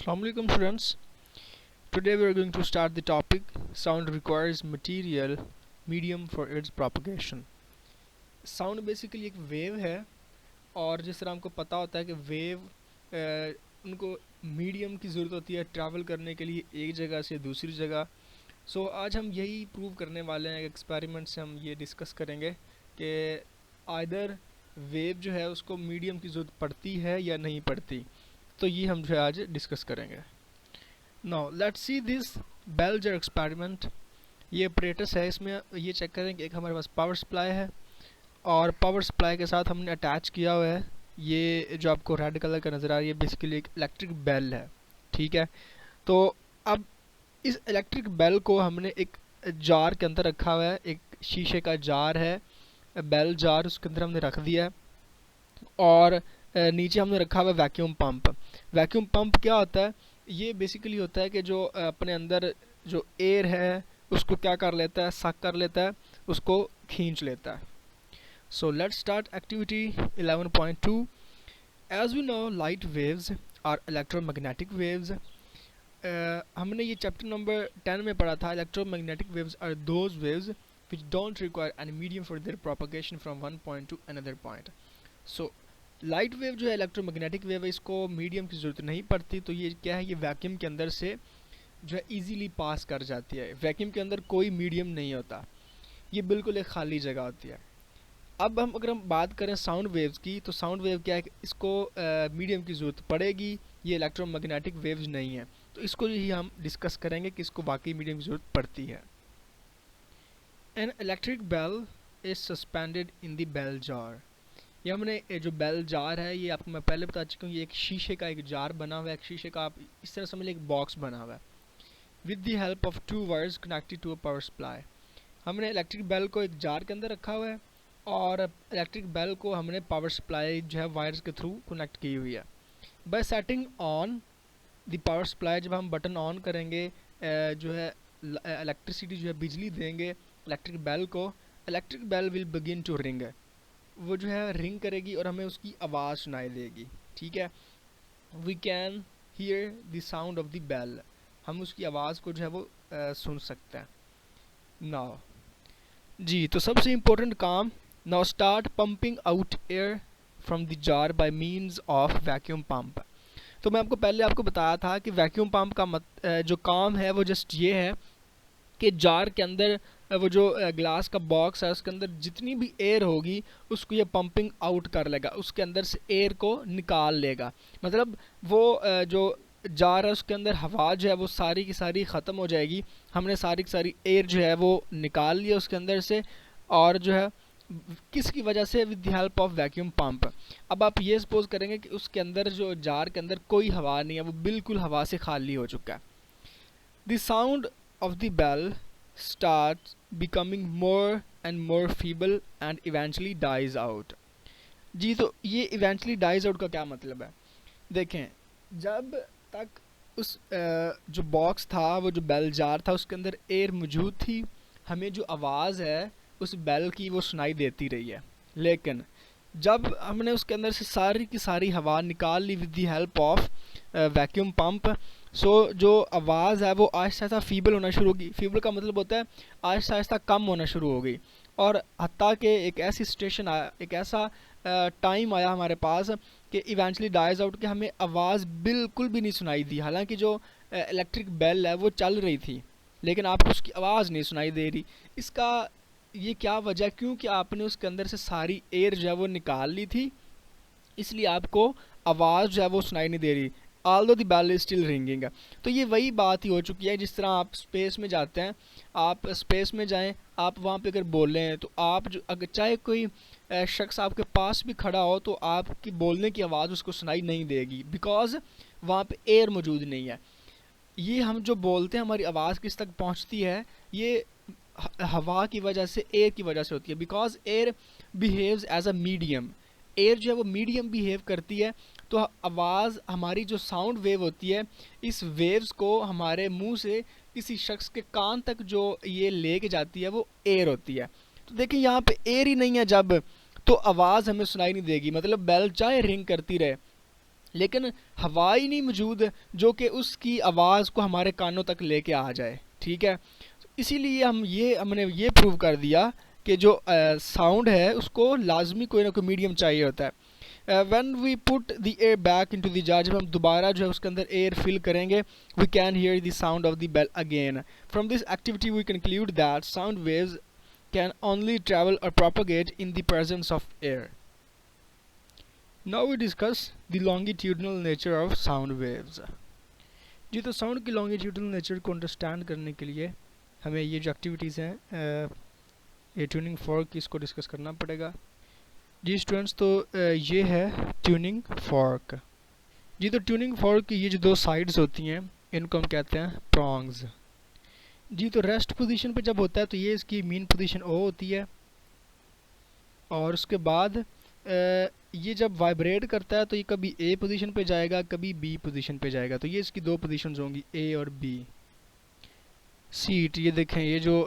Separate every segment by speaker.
Speaker 1: Assalamu alaikum students. Today we are going to start the topic sound requires material medium for its propagation. Sound basically एक wave है और जिस तरह हमको पता होता है कि wave उनको मीडियम की ज़रूरत होती है ट्रैवल करने के लिए एक जगह से दूसरी जगह. आज हम यही प्रूव करने वाले हैं. एक्सपेरिमेंट से हम ये डिस्कस करेंगे कि आइदर वेव जो है उसको मीडियम की ज़रूरत पड़ती है या नहीं पड़ती. तो ये हम जो है आज डिस्कस करेंगे. Now let's see this bell jar experiment. ये ऑपरेटर्स है. इसमें ये चेक करें कि एक हमारे पास पावर सप्लाई है और पावर सप्लाई के साथ हमने अटैच किया हुआ है ये जो आपको रेड कलर का नज़र आ रही है बेसिकली एक इलेक्ट्रिक बेल है. ठीक है. तो अब इस इलेक्ट्रिक बेल को हमने एक जार के अंदर रखा हुआ है. एक शीशे का जार है बेल जार, उसके अंदर हमने रख दिया है और नीचे हमने रखा हुआ है वैक्यूम पंप. वैक्यूम पंप क्या होता है? ये बेसिकली होता है कि जो अपने अंदर जो एयर है उसको क्या कर लेता है, सक कर लेता है, उसको खींच लेता है. So let's start activity 11.2. As we know light waves are electromagnetic waves. हमने ये चैप्टर नंबर 10 में पढ़ा था. Electromagnetic waves are those waves which don't require any medium for their propagation from one point to another point. So light wave जो है electromagnetic wave है, इसको medium की ज़रूरत नहीं पड़ती. तो ये क्या है, ये वैक्यूम के अंदर से जो है इजीली पास कर जाती है. वैक्यूम के अंदर कोई मीडियम नहीं होता, ये बिल्कुल एक खाली जगह होती है. अब अगर हम बात करें साउंड वेव्स की, तो साउंड वेव क्या है, इसको मीडियम की ज़रूरत पड़ेगी. ये इलेक्ट्रोमैग्नेटिक वेव्स नहीं है. तो इसको ही हम डिस्कस करेंगे कि इसको वाकई मीडियम की ज़रूरत पड़ती है. An electric bell is suspended in the bell jar. ये हमने जो बेल जार है ये आपको मैं पहले बता चुका हूँ. ये एक शीशे का एक जार बना हुआ है. एक शीशे का आप इस तरह समझ लें एक बॉक्स बना हुआ है with the help of 2 wires connected to a power supply. हमने इलेक्ट्रिक बेल को एक जार के अंदर रखा हुआ है और इलेक्ट्रिक बेल को हमने पावर सप्लाई जो है वायर्स के थ्रू कनेक्ट की हुई है. Bye setting on the power supply, जब हम बटन ऑन करेंगे जो है इलेक्ट्रिसिटी जो है बिजली देंगे इलेक्ट्रिक बेल को, electric bell will begin to ring. वो जो है रिंग करेगी और हमें उसकी आवाज़ सुनाई देगी. ठीक है. We can hear the sound of the bell. हम उसकी आवाज़ को जो है वो सुन सकते हैं. नाउ जी, तो सबसे इम्पोर्टेंट काम, now start pumping out air from the jar bye means of vacuum pump. तो मैं आपको बताया था कि वैक्यूम पंप का जो काम है वो जस्ट ये है कि जार के अंदर वो जो ग्लास का बॉक्स है उसके अंदर जितनी भी एयर होगी उसको ये पंपिंग आउट कर लेगा, उसके अंदर से एयर को निकाल लेगा. मतलब वो जो जार है उसके अंदर हवा जो है वो सारी की सारी ख़त्म हो जाएगी. हमने सारी की सारी एयर जो है वो निकाल लिया उसके अंदर से, और जो है किसकी वजह से, with the help of vacuum pump. अब आप ये सपोज करेंगे कि उसके अंदर जो जार के अंदर कोई हवा नहीं है, वो बिल्कुल हवा से खाली हो चुका है. The sound of the bell starts becoming more and more feeble and eventually dies out. जी, तो ये eventually dies out का क्या मतलब है? देखें, जब तक उस जो बॉक्स था, वो जो बेल जार था, उसके अंदर एयर मौजूद थी, हमें जो आवाज़ है उस बेल की वो सुनाई देती रही है. लेकिन जब हमने उसके अंदर से सारी की सारी हवा निकाल ली with the help of vacuum pump, जो आवाज़ है वो आहिस्ता आहिस्ता फीबल होना शुरू होगी. फीबल का मतलब होता है आहिस्ता आहिस्ता कम होना शुरू हो गई. और हत्ता कि एक ऐसी सिचुएशन आया, एक ऐसा टाइम आया हमारे पास कि इवेंचुअली डाइज आउट कि हमें आवाज़ बिल्कुल भी नहीं सुनाई दी. हालांकि जो इलेक्ट्रिक बेल है वो चल रही थी लेकिन आपको उसकी आवाज़ नहीं सुनाई दे रही. इसका ये क्या वजह? क्योंकि आपने उसके अंदर से सारी एयर जो है वो निकाल ली थी, इसलिए आपको आवाज़ जो है वो सुनाई नहीं दे रही. Although the bell is still ringing. तो ये वही बात ही हो चुकी है. जिस तरह आप स्पेस में जाते हैं, आप स्पेस में जाएं, आप वहाँ पे अगर बोल रहे हैं तो आप जो अगर चाहे कोई शख्स आपके पास भी खड़ा हो तो आपकी बोलने की आवाज़ उसको सुनाई नहीं देगी, बिकॉज वहाँ पे एयर मौजूद नहीं है. ये हम जो बोलते हैं हमारी आवाज़ किस तक पहुँचती है, ये हवा की वजह से, एयर की वजह से होती है. Because air behaves as a medium. Air जो है वो मीडियम बिहेव करती है. तो आवाज़, हमारी जो साउंड वेव होती है, इस वेव्स को हमारे मुंह से किसी शख्स के कान तक जो ये लेके जाती है वो एयर होती है. तो देखिए यहाँ पे एयर ही नहीं है जब, तो आवाज़ हमें सुनाई नहीं देगी. मतलब बेल चाहे रिंग करती रहे, लेकिन हवा ही नहीं मौजूद जो कि उसकी आवाज़ को हमारे कानों तक लेके आ जाए, ठीक है। इसीलिए हमने ये प्रूव कर दिया कि जो साउंड है उसको लाजमी कोई ना कोई मीडियम चाहिए होता है। When we put the air back into the jar, जब हम दोबारा जो है उसके अंदर एयर फिल करेंगे, we can hear the sound of the bell again. From this activity we conclude that sound waves can only travel और propagate in the presence of air. Now we discuss the longitudinal nature of sound waves. जी, तो sound की longitudinal nature को understand करने के लिए हमें ये जो एक्टिविटीज़ हैं ये ट्यूनिंग फॉर्क की, इसको डिस्कस करना पड़ेगा। जी स्टूडेंट्स, तो ये है ट्यूनिंग फॉर्क। जी, तो ट्यूनिंग फॉर्क की ये जो दो साइड्स होती हैं इनको हम कहते हैं प्रॉन्ग्स। जी, तो रेस्ट पोजीशन पे जब होता है तो ये इसकी मीन पोजीशन ओ होती है, और उसके बाद ये जब वाइब्रेट करता है तो ये कभी ए पोजीशन पे जाएगा, कभी बी पोजीशन पे जाएगा। तो ये इसकी दो पोजीशंस होंगी, ए और बी। सीट, ये देखें, ये जो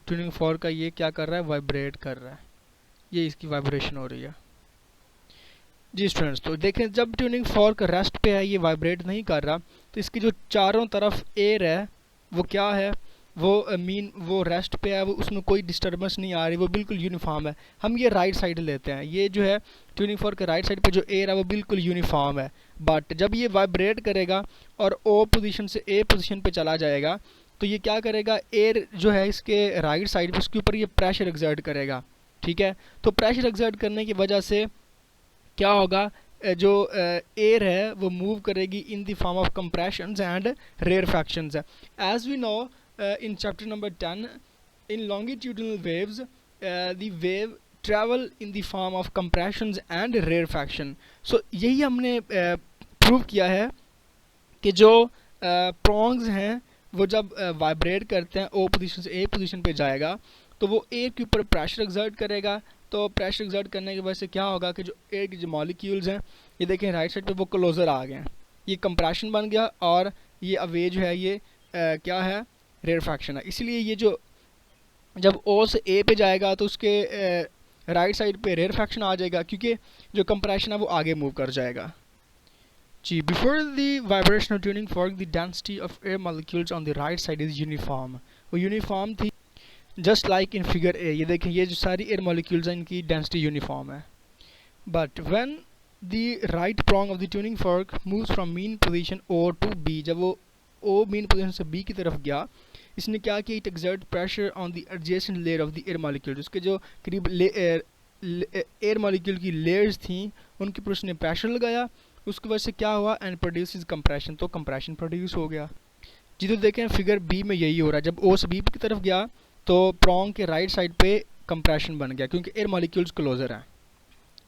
Speaker 1: ट्यूनिंग फॉर्क का ये क्या कर रहा है, वाइब्रेट कर रहा है, ये इसकी वाइब्रेशन हो रही है। जी स्टूडेंट्स, तो देखें जब ट्यूनिंग फॉर्क रेस्ट पे है, ये वाइब्रेट नहीं कर रहा, तो इसकी जो चारों तरफ एयर है वो क्या है, वो रेस्ट पे है, वो उसमें कोई डिस्टर्बेंस नहीं आ रही, वो बिल्कुल यूनिफॉर्म है। हम ये राइट साइड लेते हैं, ये जो है ट्यूनिंग फॉर्क के राइट साइड पे जो एयर है वो बिल्कुल यूनिफॉर्म है। बट जब ये वाइब्रेट करेगा और ओ पोजीशन से ए पोजीशन पे चला जाएगा तो ये क्या करेगा, एयर जो है इसके राइट साइड पे उसके ऊपर ये प्रेशर एक्सर्ट करेगा, ठीक है। तो प्रेशर एक्सर्ट करने की वजह से क्या होगा, जो एयर है वो मूव करेगी in the form of compressions and rarefactions. As we know in chapter number 10, in longitudinal waves the wave travel in the form of compressions and rarefaction. So यही हमने प्रूव किया है कि जो प्रॉन्ग्स हैं वो जब वाइब्रेट करते हैं ओ पोजीशन से ए पोजीशन पे जाएगा तो वो एयर के ऊपर प्रेशर एक्सर्ट करेगा। तो प्रेशर एक्सर्ट करने की वजह से क्या होगा कि जो एयर के जो मॉलिक्यूल्स हैं, ये देखें राइट साइड पे वो क्लोजर आ गए हैं, ये कंप्रेशन बन गया, और ये अवे जो है ये क्या है, रेयरफैक्शन है। इसीलिए ये जो जब ओ से ए पे जाएगा तो उसके राइट साइड पे रेयरफैक्शन आ जाएगा, क्योंकि जो कंप्रेशन है वो आगे मूव कर जाएगा। जी, before the vibrational tuning fork the density of air molecules on the right side is uniform. वो यूनिफॉर्म थी just like in figure A. ये देखें, ये जो सारी एयर मॉलिक्यूल्स हैं इनकी डेंसिटी यूनिफॉर्म है। But when the right prong of the tuning fork moves from mean position O to B, जब वो ओ मीन पोजीशन से बी की तरफ गया, इसने क्या किया, it exert pressure on the adjacent layer of the air molecule. उसके जो करीब एयर मॉलिक्यूल की लेयर्स थी उनके ऊपर उसने प्रेशर लगाया, उसकी वजह से क्या हुआ, एंड प्रोड्यूस कंप्रेशन, तो कंप्रेशन प्रोड्यूस हो गया। जी, तो देखें फिगर बी में यही हो रहा है, जब ओ से बी की तरफ गया तो प्रॉन्ग के राइट साइड पे कंप्रेशन बन गया क्योंकि एयर मॉलिक्यूल्स क्लोजर हैं।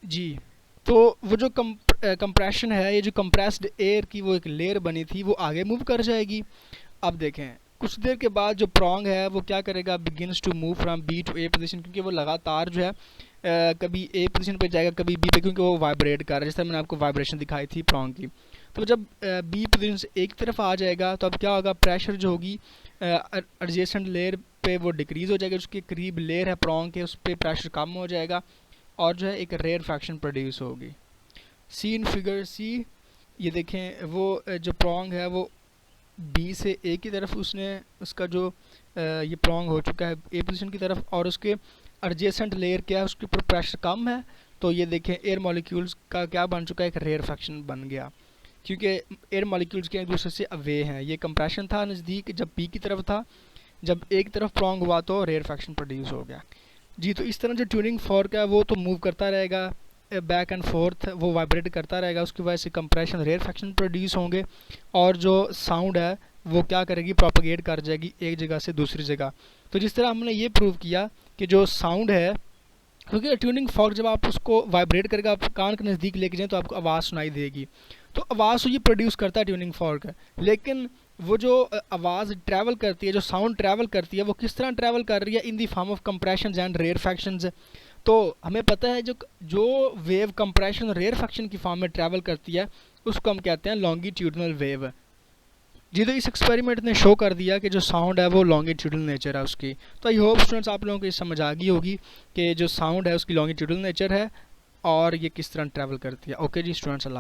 Speaker 1: जी, तो वो जो कंप्रेशन है, ये जो कंप्रेस्ड एयर की वो एक लेयर बनी थी वो आगे मूव कर जाएगी। अब देखें कुछ देर के बाद जो प्रॉन्ग है वो क्या करेगा, begins to move from B to A position, क्योंकि वो लगातार जो है कभी ए पोजीशन पे जाएगा कभी बी पे, क्योंकि वो वाइब्रेट कर रहा है, जैसे मैंने आपको वाइब्रेशन दिखाई थी प्रॉन्ग की। तो जब बी पोजीशन से एक तरफ आ जाएगा तो अब क्या होगा, प्रेशर जो होगी एडजेसेंट लेयर पे वो डिक्रीज़ हो जाएगा, उसके करीब लेयर है प्रॉन्ग के उस पर प्रेशर कम हो जाएगा और जो है एक रेयरफैक्शन प्रोड्यूस होगी। सी इन फिगर सी, ये देखें वो जो प्रॉन्ग है वो बी से ए की तरफ उसका जो ये प्रॉन्ग हो चुका है ए पोजीशन की तरफ, और उसके एडजेसेंट लेयर क्या है उसके ऊपर प्रेशर कम है, तो ये देखें एयर मॉलिक्यूल्स का क्या बन चुका है, एक रेयरफैक्शन बन गया, क्योंकि एयर मॉलिक्यूल्स के एक दूसरे से अवे हैं। ये कंप्रेशन था नज़दीक जब बी की तरफ था, जब एक तरफ प्रॉन्ग हुआ तो रेयरफैक्शन प्रोड्यूस हो गया। जी, तो इस तरह जो ट्यूनिंग फॉर्क है वो तो मूव करता रहेगा बैक एंड फोर्थ, वो वाइब्रेट करता रहेगा, उसकी वजह से कंप्रेशन रेयरफैक्शन प्रोड्यूस होंगे, और जो साउंड है वो क्या करेगी, प्रोपेगेट कर जाएगी एक जगह से दूसरी जगह। तो जिस तरह हमने ये प्रूव किया कि जो साउंड है, क्योंकि ट्यूनिंग फॉर्क जब आप उसको वाइब्रेट करेगा, आप कान के नज़दीक लेके जाएँ तो आपको आवाज़ सुनाई देगी, तो आवाज़ तो ये प्रोड्यूस करता है ट्यूनिंग फॉर्क, लेकिन वो जो आवाज़ ट्रैवल करती है, जो साउंड ट्रैवल करती है, वो किस तरह ट्रैवल कर रही है, in the form of compressions and rarefactions. तो हमें पता है जो वेव कंप्रेशन और रेयरफैक्शन की फॉर्म में ट्रैवल करती है उसको हम कहते हैं लॉन्गिट्यूडनल वेव। जी, तो इस एक्सपेरिमेंट ने शो कर दिया कि जो साउंड है वो लॉन्गिट्यूडनल नेचर है उसकी। तो आई होप स्टूडेंट्स आप लोगों को ये समझ आ गई होगी कि जो साउंड है उसकी लॉन्गिट्यूडनल नेचर है और ये किस तरह ट्रैवल करती है। ओके जी स्टूडेंट्स, अल्लाह।